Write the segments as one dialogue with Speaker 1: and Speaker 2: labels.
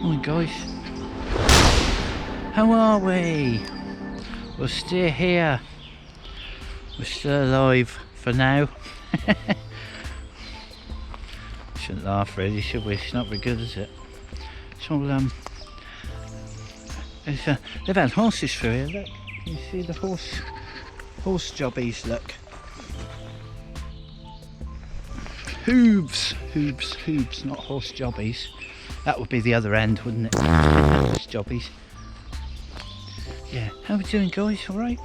Speaker 1: Hi guys, how are we? We're still here, we're still alive for now. Shouldn't laugh really, should we? It's not very good, is it? It's all they've had horses through here, look. You see the horse jobbies, look. Hooves, not horse jobbies. That would be the other end, wouldn't it? Horse jobbies. Yeah, how are we doing guys, alright?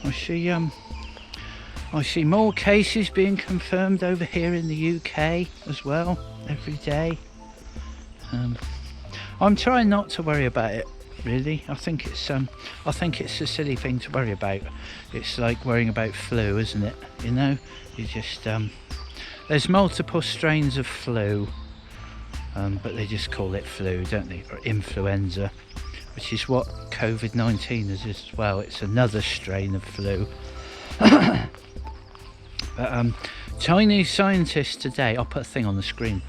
Speaker 1: I see more cases being confirmed over here in the UK as well, every day. I'm trying not to worry about it, really. I think it's a silly thing to worry about. It's like worrying about flu, isn't it? You know, you just there's multiple strains of flu, but they just call it flu, don't they? Or influenza, which is what COVID-19 is as well. It's another strain of flu. But Chinese scientists today, I'll put a thing on the screen.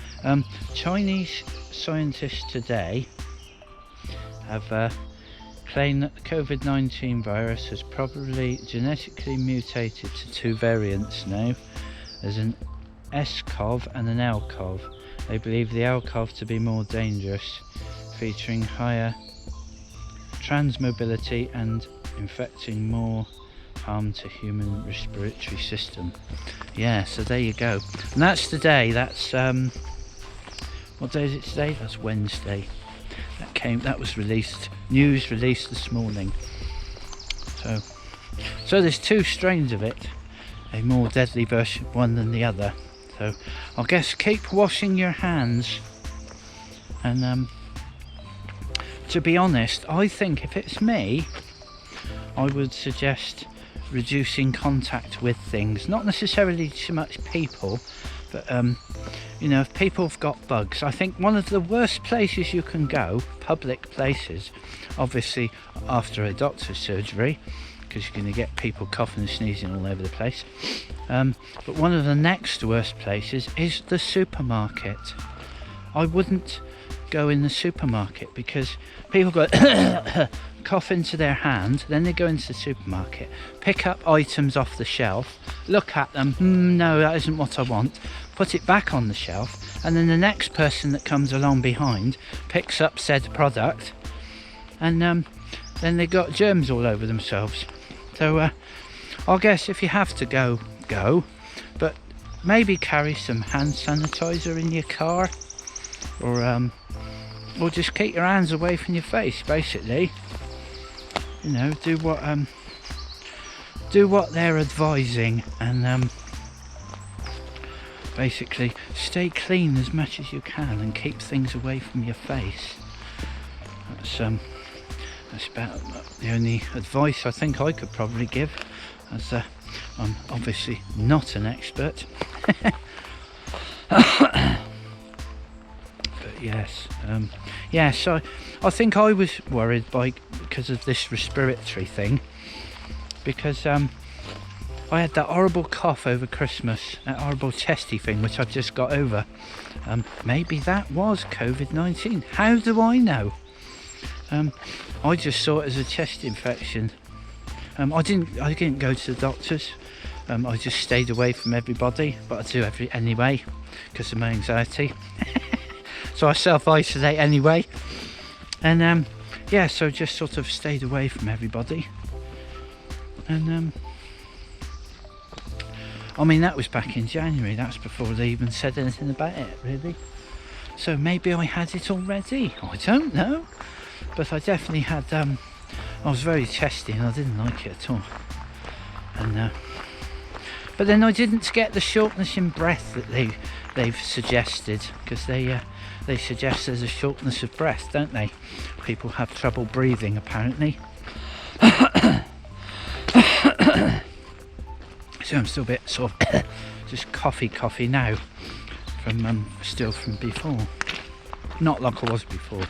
Speaker 1: Chinese scientists today have claimed that the COVID-19 virus has probably genetically mutated to two variants now. There's an S-CoV and an L-CoV. They believe the L-CoV to be more dangerous, featuring higher transmobility and infecting more harm to human respiratory system. Yeah, so there you go. And that's today. That's what day is it today? That's Wednesday. That was released. News released this morning. So there's two strains of it. A more deadly version one than the other. So I guess keep washing your hands. And to be honest, I think if it's me, I would suggest reducing contact with things, not necessarily so much people, but you know, if people have got bugs, I think one of the worst places you can go, public places, obviously after a doctor's surgery, because you're going to get people coughing and sneezing all over the place, but one of the next worst places is the supermarket. I wouldn't go in the supermarket because people go cough into their hand, then they go into the supermarket, pick up items off the shelf, look at them, no, that isn't what I want, put it back on the shelf, and then the next person that comes along behind picks up said product, and then they got germs all over themselves. So I guess if you have to go, but maybe carry some hand sanitizer in your car, or just keep your hands away from your face, basically. You know, do what they're advising, and basically stay clean as much as you can and keep things away from your face. That's about the only advice I think I could probably give, as I'm obviously not an expert. Yes, yeah, so I think I was worried because of this respiratory thing, because I had that horrible cough over Christmas, that horrible chesty thing which I've just got over. Maybe that was COVID-19, how do I know? I just saw it as a chest infection. I didn't go to the doctors. I just stayed away from everybody, but I do anyway because of my anxiety. So I self-isolate anyway, and yeah, so just sort of stayed away from everybody, and I mean, that was back in January. That's before they even said anything about it, really. So maybe I had it already, I don't know, but I definitely had I was very chesty and I didn't like it at all, and but then I didn't get the shortness in breath that they've suggested, because they suggest there's a shortness of breath, don't they? People have trouble breathing, apparently. So I'm still a bit sort of just coffee now, from still from before. Not like I was before.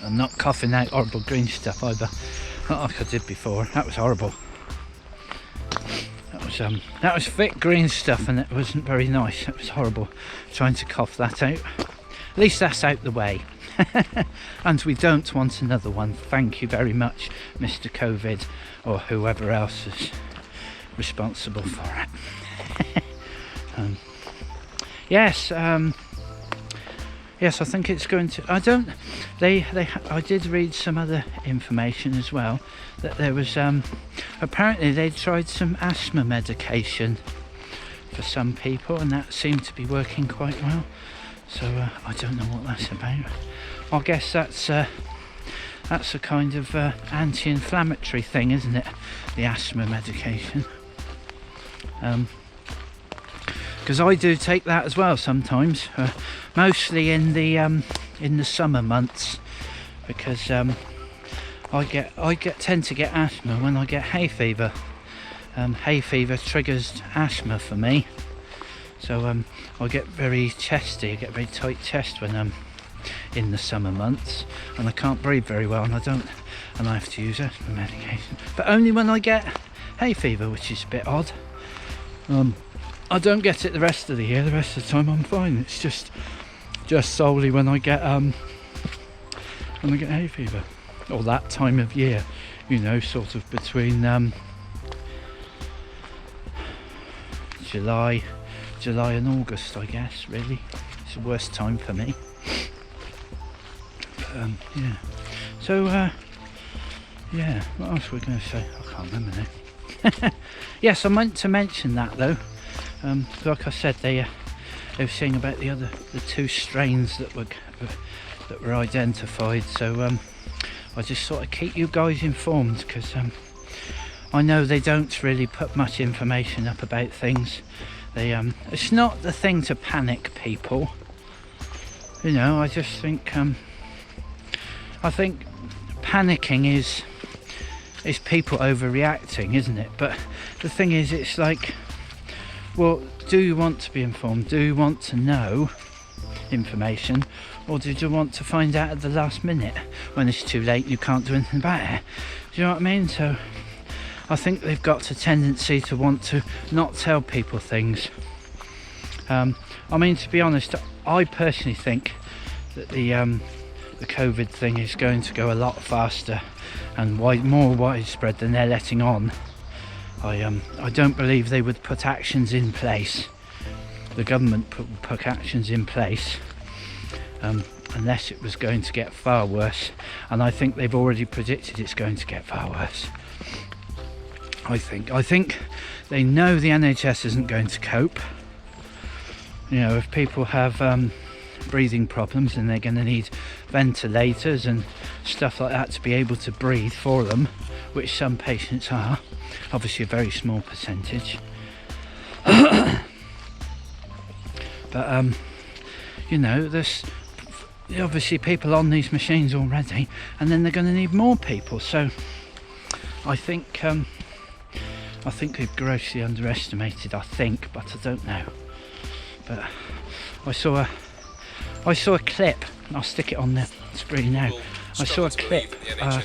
Speaker 1: I'm not coughing out horrible green stuff either, not like I did before. That was horrible. That was was thick green stuff, and it wasn't very nice. It was horrible trying to cough that out. At least that's out the way. And we don't want another one. Thank you very much, Mr. COVID, or whoever else is responsible for it. Yes, yes, I think it's going to. I did read some other information as well, that there was apparently they tried some asthma medication for some people, and that seemed to be working quite well. So I don't know what that's about. I guess that's a kind of anti-inflammatory thing, isn't it? The asthma medication. Because I do take that as well sometimes, mostly in the summer months, because I tend to get asthma when I get hay fever. Hay fever triggers asthma for me, so I get very chesty. I get very tight chest when I'm in the summer months, and I can't breathe very well, and I have to use asthma medication. But only when I get hay fever, which is a bit odd. I don't get it the rest of the year. The rest of the time I'm fine. It's just solely when I get hay fever, or that time of year, you know, sort of between July and August, I guess. Really, it's the worst time for me. But, yeah. So yeah. What else were we going to say? I can't remember now. Yes, I meant to mention that though. Like I said, they were saying about the two strains that were identified. So I just thought I'd keep you guys informed, because I know they don't really put much information up about things. It's not the thing to panic people. You know, I just think I think panicking is people overreacting, isn't it? But the thing is, it's like, well, do you want to be informed? Do you want to know information? Or did you want to find out at the last minute when it's too late and you can't do anything about it? Do you know what I mean? So I think they've got a tendency to want to not tell people things. I mean, to be honest, I personally think that the COVID thing is going to go a lot faster and more widespread than they're letting on. I don't believe they would put actions in place. The government put actions in place unless it was going to get far worse, and I think they've already predicted it's going to get far worse. I think they know the NHS isn't going to cope. You know, if people have breathing problems, and they're going to need ventilators and stuff like that to be able to breathe for them, which some patients are, obviously a very small percentage. But you know, there's obviously people on these machines already, and then they're going to need more people. So I think they've grossly underestimated, but I don't know. But I saw a clip, I'll stick it on the screen now. I saw a clip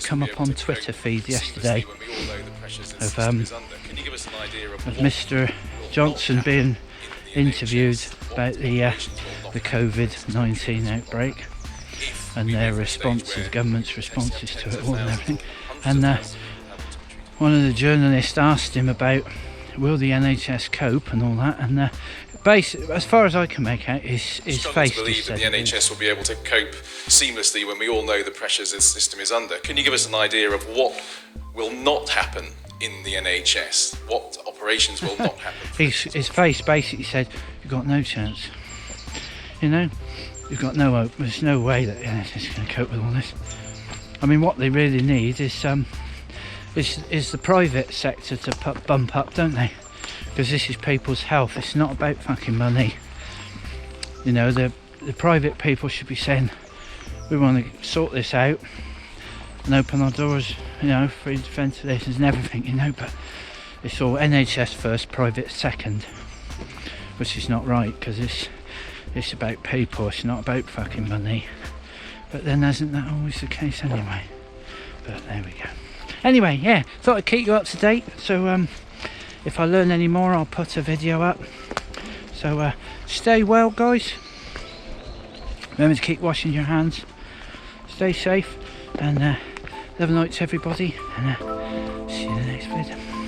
Speaker 1: come up on Twitter feed yesterday of Mr. Johnson being interviewed about the COVID-19 outbreak and their responses, government's responses to it all and everything. And one of the journalists asked him about, will the NHS cope and all that, and as far as I can make out, his face
Speaker 2: to believe that the NHS will be able to cope seamlessly when we all know the pressures this system is under. Can you give us an idea of what will not happen in the NHS? What operations will not happen?
Speaker 1: His face basically said, you've got no chance. You know, you've got no hope. There's no way that the NHS is going to cope with all this. I mean, what they really need is the private sector to bump up, don't they? Because this is people's health. It's not about fucking money. You know, the private people should be saying, we want to sort this out and open our doors, you know, free ventilators and everything, you know, but it's all NHS first, private second, which is not right, because it's about people, it's not about fucking money. But then isn't that always the case anyway? But there we go. Anyway, yeah, thought I'd keep you up to date. So If I learn any more, I'll put a video up. So stay well, guys. Remember to keep washing your hands. Stay safe, and love and light to everybody, and see you in the next video.